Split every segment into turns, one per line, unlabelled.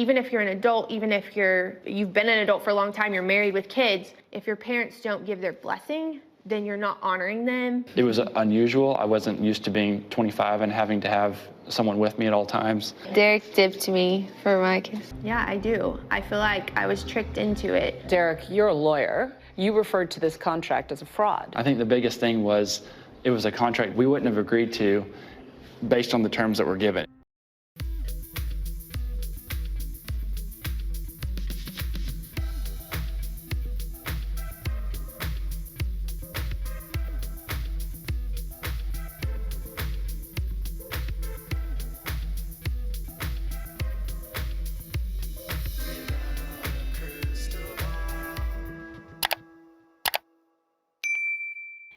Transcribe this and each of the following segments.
Even if you're an adult, even if you've been an adult for a long time, you're married with kids, if your parents don't give their blessing, then you're not honoring them.
It was unusual. I wasn't used to being 25 and having to have someone with me at all times.
Derek dipped me for my kiss.
Yeah, I do. I feel like I was tricked into it.
Derek, you're a lawyer. You referred to this contract as a fraud.
I think the biggest thing was it was a contract we wouldn't have agreed to based on the terms that were given.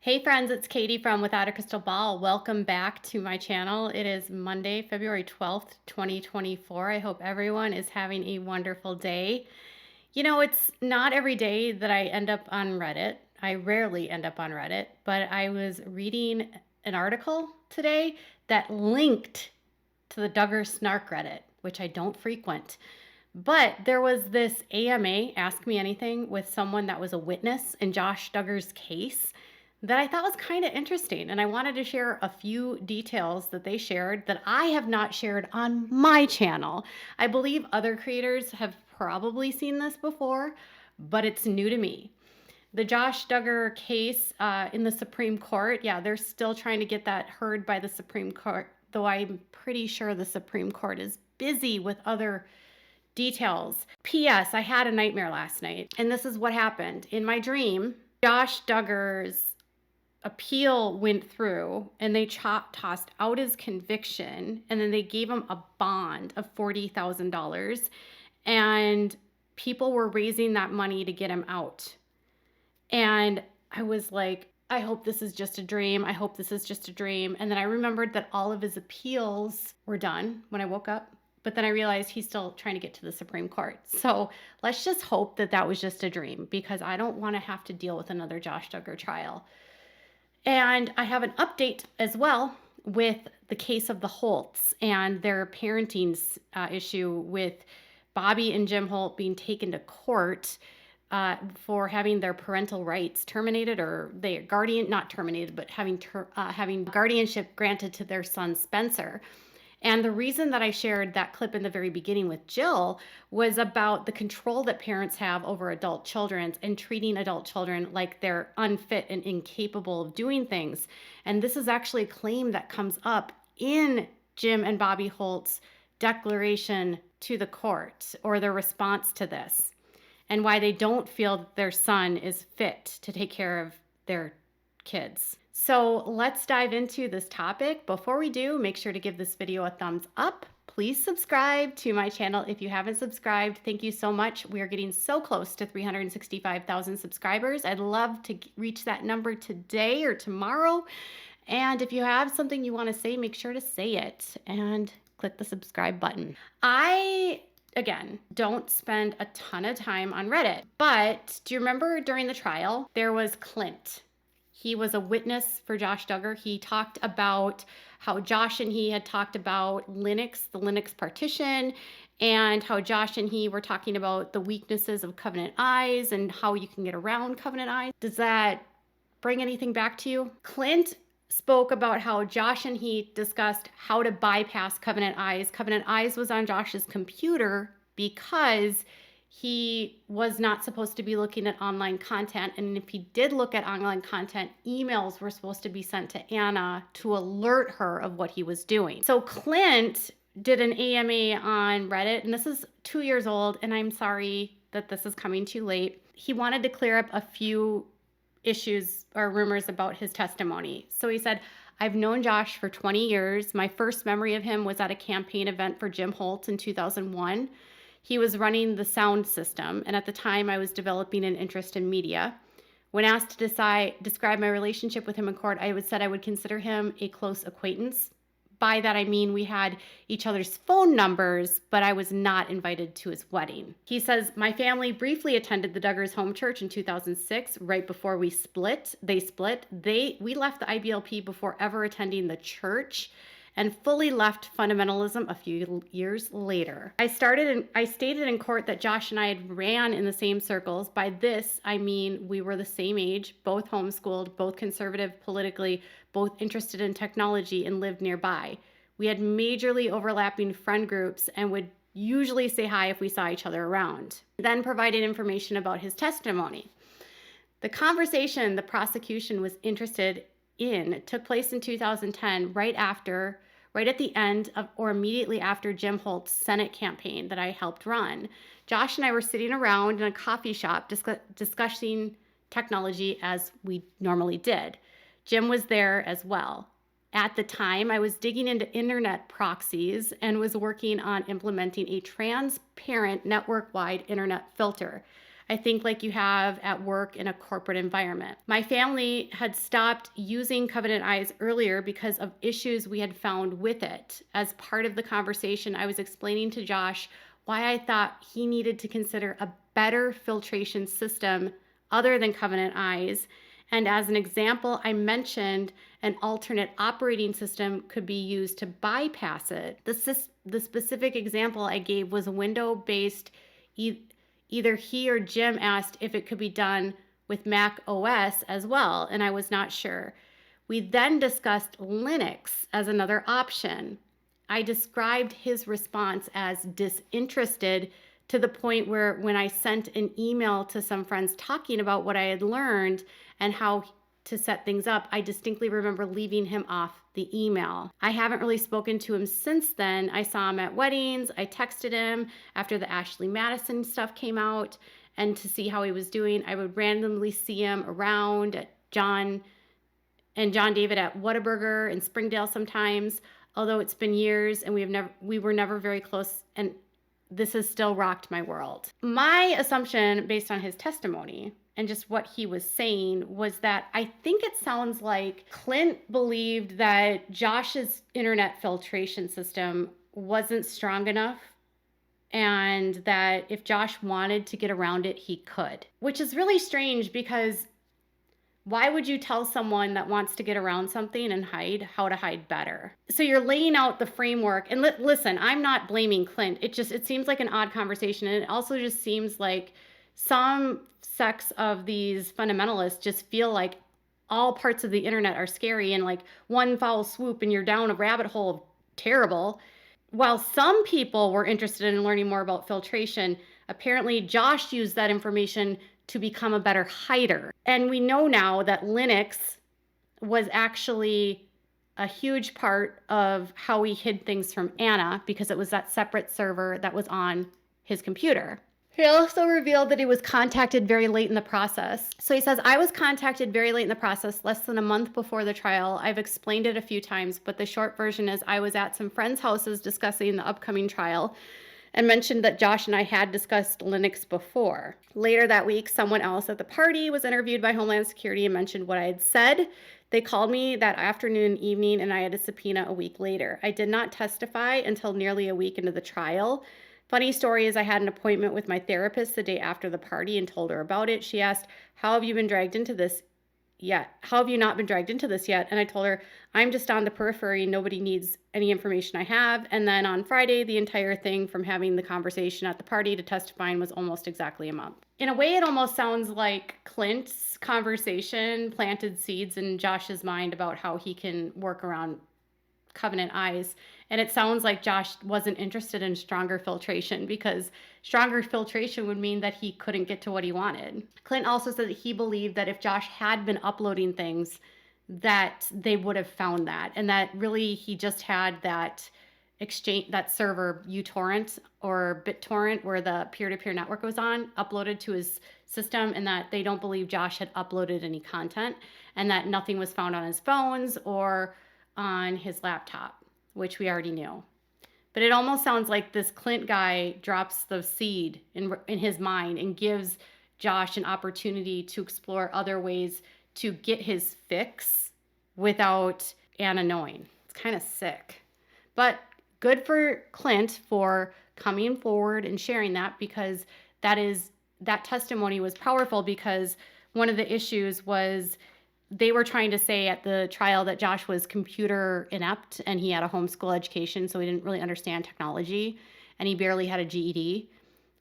Hey friends, it's Katie from Without a Crystal Ball. Welcome back to my channel. It is Monday, February 12th, 2024. I hope everyone is having a wonderful day. You know, it's not every day that I end up on Reddit. I rarely end up on Reddit, but I was reading an article today that linked to the Duggar snark Reddit, which I don't frequent. But there was this AMA, Ask Me Anything, with someone that was a witness in Josh Duggar's case that I thought was kind of interesting. And I wanted to share a few details that they shared that I have not shared on my channel. I believe other creators have probably seen this before, but it's new to me. The Josh Duggar case in the Supreme Court, yeah, they're still trying to get that heard by the Supreme Court, though I'm pretty sure the Supreme Court is busy with other details. P.S. I had a nightmare last night, and this is what happened. In my dream, Josh Duggar's appeal went through and they tossed out his conviction, and then they gave him a bond of $40,000, and people were raising that money to get him out. And I was like, I hope this is just a dream. I hope this is just a dream. And then I remembered that all of his appeals were done when I woke up. But then I realized he's still trying to get to the Supreme Court. So let's just hope that that was just a dream, because I don't want to have to deal with another Josh Duggar trial. And I have an update as well with the case of the Holts and their parenting issue with Bobye and Jim Holt being taken to court for having their parental rights terminated, or their guardian, not terminated, but having guardianship granted to their son Spencer. And the reason that I shared that clip in the very beginning with Jill was about the control that parents have over adult children and treating adult children like they're unfit and incapable of doing things. And this is actually a claim that comes up in Jim and Bobye Holt's declaration to the court, or their response to this, and why they don't feel that their son is fit to take care of their kids. So let's dive into this topic. Before we do, make sure to give this video a thumbs up. Please subscribe to my channel if you haven't subscribed. Thank you so much. We are getting so close to 365,000 subscribers. I'd love to reach that number today or tomorrow. And if you have something you want to say, make sure to say it and click the subscribe button. I, again, don't spend a ton of time on Reddit, but do you remember during the trial, there was Clint. He was a witness for Josh Duggar. He talked about how Josh and he had talked about Linux, the Linux partition, and how Josh and he were talking about the weaknesses of Covenant Eyes and how you can get around Covenant Eyes. Does that bring anything back to you? Clint spoke about how Josh and he discussed how to bypass Covenant Eyes. Covenant Eyes was on Josh's computer because he was not supposed to be looking at online content. And if he did look at online content, emails were supposed to be sent to Anna to alert her of what he was doing. So Clint did an AMA on Reddit, and this is 2 years old, and I'm sorry that this is coming too late. He wanted to clear up a few issues or rumors about his testimony. So he said, I've known Josh for 20 years. My first memory of him was at a campaign event for Jim Holt in 2001. He was running the sound system, and at the time I was developing an interest in media. When asked to describe my relationship with him in court, I said I would consider him a close acquaintance. By that I mean we had each other's phone numbers, but I was not invited to his wedding. He says, my family briefly attended the Duggars home church in 2006, right before we split. We left the IBLP before ever attending the church. and fully left fundamentalism a few years later. I stated in court that Josh and I had ran in the same circles. By this, I mean we were the same age, both homeschooled, both conservative politically, both interested in technology, and lived nearby. We had majorly overlapping friend groups and would usually say hi if we saw each other around. Then provided information about his testimony. The conversation the prosecution was interested in took place in 2010, right at the end of or immediately after Jim Holt's Senate campaign that I helped run. Josh and I were sitting around in a coffee shop discussing technology as we normally did. Jim was there as well. At the time, I was digging into internet proxies and was working on implementing a transparent network-wide internet filter. I think like you have at work in a corporate environment. My family had stopped using Covenant Eyes earlier because of issues we had found with it. As part of the conversation, I was explaining to Josh why I thought he needed to consider a better filtration system other than Covenant Eyes. And as an example, I mentioned an alternate operating system could be used to bypass it. The specific example I gave was Windows-based. Either he or Jim asked if it could be done with Mac OS as well, and I was not sure. We then discussed Linux as another option. I described his response as disinterested to the point where when I sent an email to some friends talking about what I had learned and how to set things up, I distinctly remember leaving him off the email. I haven't really spoken to him since then. I saw him at weddings. I texted him after the Ashley Madison stuff came out and to see how he was doing. I would randomly see him around at John David at Whataburger in Springdale sometimes, although it's been years and we were never very close, and this has still rocked my world. My assumption based on his testimony and just what he was saying was that I think it sounds like Clint believed that Josh's internet filtration system wasn't strong enough and that if Josh wanted to get around it, he could. Which is really strange because why would you tell someone that wants to get around something and hide how to hide better? So you're laying out the framework. And listen, I'm not blaming Clint. It seems like an odd conversation. And it also just seems like some sects of these fundamentalists just feel like all parts of the internet are scary and like one foul swoop and you're down a rabbit hole of terrible. While some people were interested in learning more about filtration, apparently Josh used that information to become a better hider. And we know now that Linux was actually a huge part of how he hid things from Anna because it was that separate server that was on his computer. He also revealed that he was contacted very late in the process. So he says, I was contacted very late in the process, less than a month before the trial. I've explained it a few times, but the short version is I was at some friends' houses discussing the upcoming trial and mentioned that Josh and I had discussed Linux before. Later that week, someone else at the party was interviewed by Homeland Security and mentioned what I had said. They called me that afternoon and evening, and I had a subpoena a week later. I did not testify until nearly a week into the trial. Funny story is I had an appointment with my therapist the day after the party and told her about it. She asked, how have you been dragged into this yet? How have you not been dragged into this yet? And I told her, I'm just on the periphery. Nobody needs any information I have. And then on Friday, the entire thing from having the conversation at the party to testifying was almost exactly a month. In a way, it almost sounds like Clint's conversation planted seeds in Josh's mind about how he can work around Covenant Eyes. And it sounds like Josh wasn't interested in stronger filtration because stronger filtration would mean that he couldn't get to what he wanted. Clint also said that he believed that if Josh had been uploading things, that they would have found that. And that really he just had that exchange, that server uTorrent or BitTorrent where the peer-to-peer network was on, uploaded to his system, and that they don't believe Josh had uploaded any content and that nothing was found on his phones or on his laptop, which we already knew. But it almost sounds like this Clint guy drops the seed in his mind and gives Josh an opportunity to explore other ways to get his fix without Anna knowing. It's kind of sick. But good for Clint for coming forward and sharing that, because that testimony was powerful, because one of the issues was they were trying to say at the trial that Josh was computer inept and he had a homeschool education, so he didn't really understand technology, and he barely had a GED.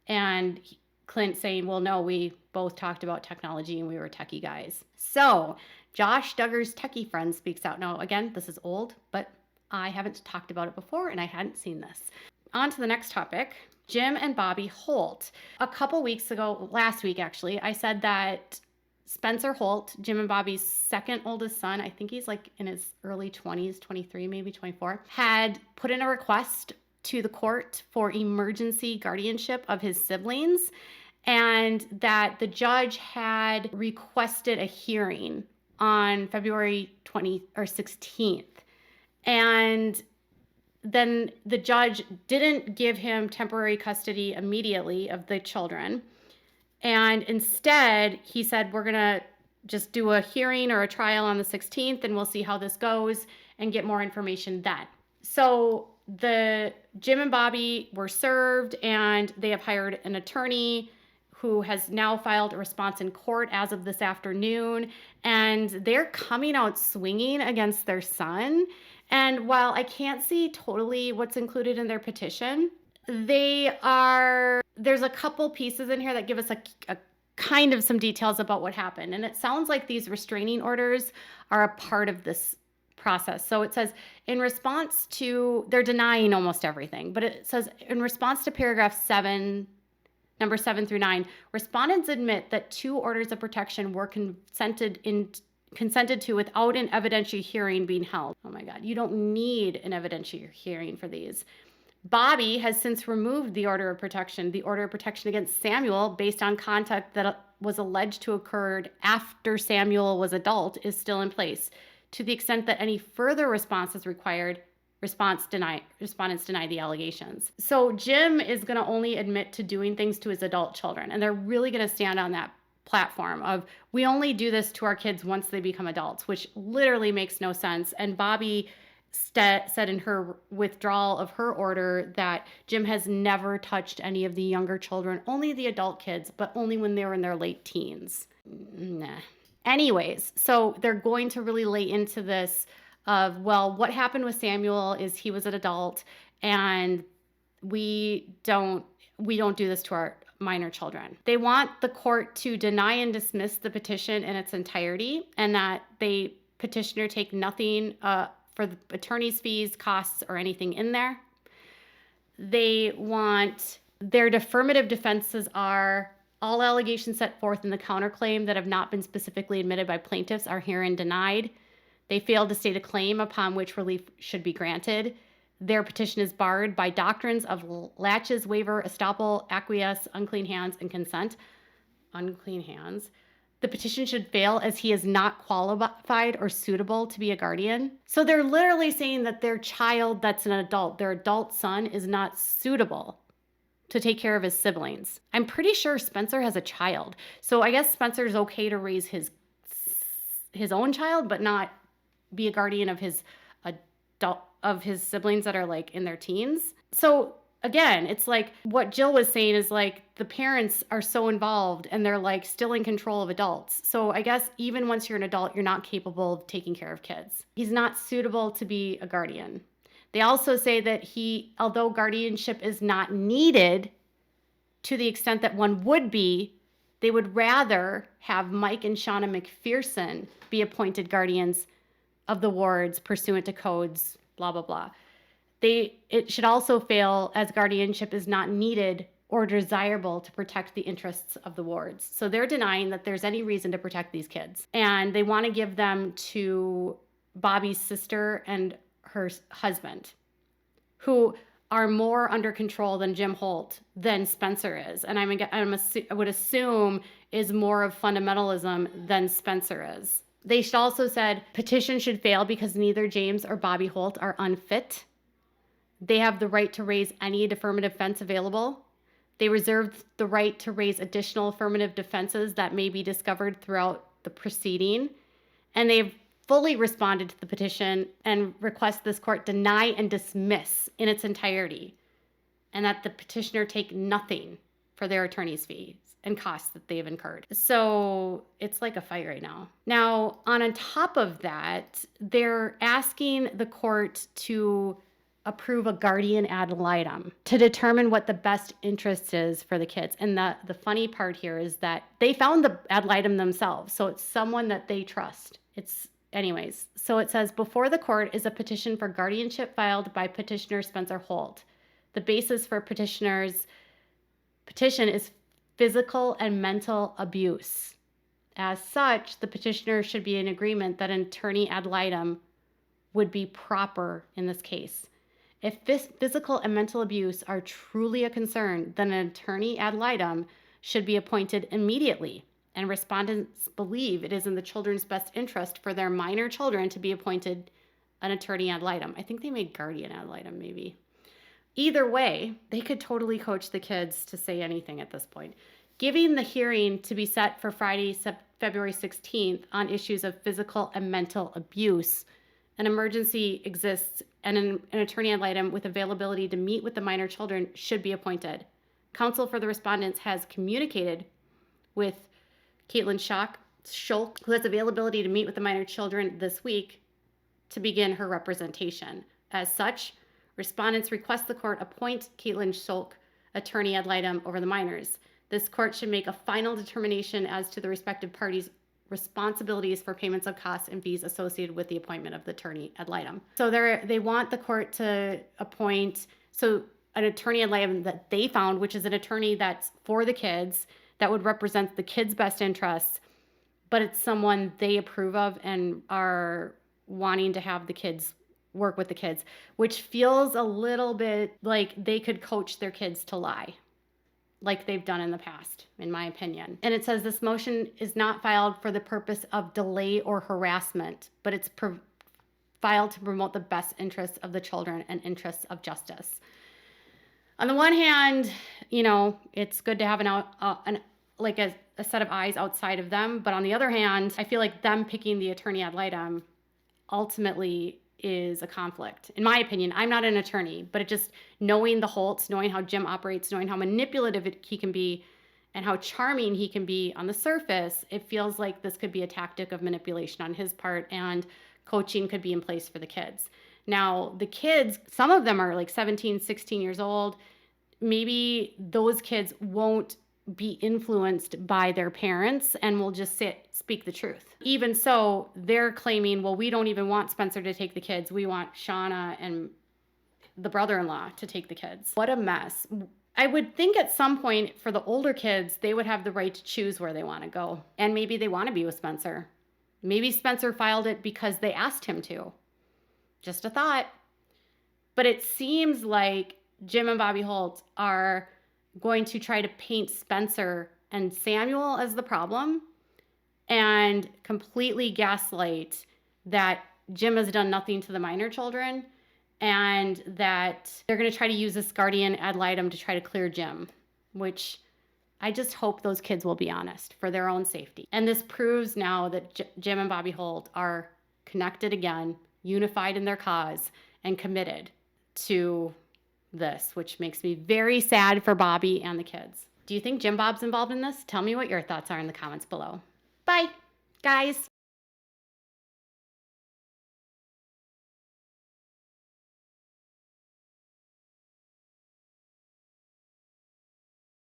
And Clint saying, well, no, we both talked about technology and we were techie guys. So Josh Duggar's techie friend speaks out. Now, again, this is old, but I haven't talked about it before and I hadn't seen this. On to the next topic, Jim and Bobye Holt. A couple weeks ago, last week actually, I said that Spencer Holt, Jim and Bobby's second oldest son, I think he's like in his early 20s, 23, maybe 24, had put in a request to the court for emergency guardianship of his siblings, and that the judge had requested a hearing on February 16th. And then the judge didn't give him temporary custody immediately of the children. And instead, he said, we're going to just do a hearing or a trial on the 16th, and we'll see how this goes and get more information then. So the Jim and Bobby were served, and they have hired an attorney who has now filed a response in court as of this afternoon, and they're coming out swinging against their son. And while I can't see totally what's included in their petition, there's a couple pieces in here that give us a kind of some details about what happened. And it sounds like these restraining orders are a part of this process. So it says, in response to, they're denying almost everything, but it says, in response to paragraph 7, number 7 through 9, respondents admit that 2 orders of protection were consented to without an evidentiary hearing being held. Oh my God, you don't need an evidentiary hearing for these. Bobby has since removed the order of protection. The order of protection against Samuel, based on conduct that was alleged to occurred after Samuel was adult, is still in place. To the extent that any further response is required, respondents deny the allegations. So Jim is going to only admit to doing things to his adult children, and they're really going to stand on that platform of, we only do this to our kids once they become adults, which literally makes no sense. And Bobby said in her withdrawal of her order that Jim has never touched any of the younger children, only the adult kids, but only when they were in their late teens. Nah. Anyways, so they're going to really lay into this of, well, what happened with Samuel is he was an adult, and we don't do this to our minor children. They want the court to deny and dismiss the petition in its entirety, and that the petitioner take nothing for the attorney's fees, costs, or anything in there. They want, their affirmative defenses are, all allegations set forth in the counterclaim that have not been specifically admitted by plaintiffs are herein denied. They failed to state a claim upon which relief should be granted. Their petition is barred by doctrines of laches, waiver, estoppel, acquiesce, unclean hands, and consent. Unclean hands. The petition should fail as he is not qualified or suitable to be a guardian. So they're literally saying that their child that's an adult, their adult son, is not suitable to take care of his siblings. I'm pretty sure Spencer has a child. So I guess Spencer's okay to raise his own child, but not be a guardian of his siblings that are like in their teens. So again, it's like what Jill was saying is like the parents are so involved and they're like still in control of adults. So I guess even once you're an adult, you're not capable of taking care of kids. He's not suitable to be a guardian. They also say that although guardianship is not needed to the extent that one would be, they would rather have Mike and Shauna McPherson be appointed guardians of the wards pursuant to codes, blah, blah, blah. It should also fail as guardianship is not needed or desirable to protect the interests of the wards. So they're denying that there's any reason to protect these kids. And they want to give them to Bobby's sister and her husband, who are more under control than Jim Holt than Spencer is. And I would assume is more of fundamentalism than Spencer is. They should also said petition should fail because neither James or Bobye Holt are unfit. They have the right to raise any affirmative defense available. They reserve the right to raise additional affirmative defenses that may be discovered throughout the proceeding. And they've fully responded to the petition and request this court deny and dismiss in its entirety, and that the petitioner take nothing for their attorney's fees and costs that they've incurred. So it's like a fight right now. Now, on top of that, they're asking the court to approve a guardian ad litem to determine what the best interest is for the kids. And the funny part here is that they found the ad litem themselves. So it's someone that they trust. Anyways, so it says, before the court is a petition for guardianship filed by petitioner Spencer Holt. The basis for petitioner's petition is physical and mental abuse. As such, the petitioner should be in agreement that an attorney ad litem would be proper in this case. If this physical and mental abuse are truly a concern, then an attorney ad litem should be appointed immediately, and respondents believe it is in the children's best interest for their minor children to be appointed an attorney ad litem. I think they made guardian ad litem maybe. Either way, they could totally coach the kids to say anything at this point. Giving the hearing to be set for Friday, February 16th on issues of physical and mental abuse. An emergency exists and an attorney ad litem with availability to meet with the minor children should be appointed. Counsel for the respondents has communicated with Caitlin Schulk, who has availability to meet with the minor children this week to begin her representation. As such, respondents request the court appoint Caitlin Schulk attorney ad litem over the minors. This court should make a final determination as to the respective parties' responsibilities for payments of costs and fees associated with the appointment of the attorney ad litem. So they want the court to appoint an attorney ad litem that they found, which is an attorney that's for the kids, that would represent the kids' best interests, but it's someone they approve of and are wanting to have the kids work with the kids, which feels a little bit like they could coach their kids to lie, like they've done in the past, in my opinion. And it says this motion is not filed for the purpose of delay or harassment, but it's filed to promote the best interests of the children and interests of justice. On the one hand, it's good to have a set of eyes outside of them. But on the other hand, I feel like them picking the attorney ad litem ultimately is a conflict. In my opinion, I'm not an attorney, but it just knowing the Holts, knowing how Jim operates, knowing how manipulative he can be and how charming he can be on the surface, it feels like this could be a tactic of manipulation on his part and coaching could be in place for the kids. Now, the kids, some of them are like 17, 16 years old. Maybe those kids won't be influenced by their parents and will just speak the truth. Even so, they're claiming, well, we don't even want Spencer to take the kids. We want Shauna and the brother-in-law to take the kids. What a mess. I would think at some point for the older kids, they would have the right to choose where they want to go. And maybe they want to be with Spencer. Maybe Spencer filed it because they asked him to. Just a thought. But it seems like Jim and Bobye Holt are going to try to paint Spencer and Samuel as the problem and completely gaslight that Jim has done nothing to the minor children and that they're going to try to use this guardian ad litem to try to clear Jim, which I just hope those kids will be honest for their own safety. And this proves now that Jim and Bobye Holt are connected again, unified in their cause, and committed to this, which makes me very sad for Bobby and the kids. Do you think Jim Bob's involved in this? Tell me what your thoughts are in the comments below. Bye, guys.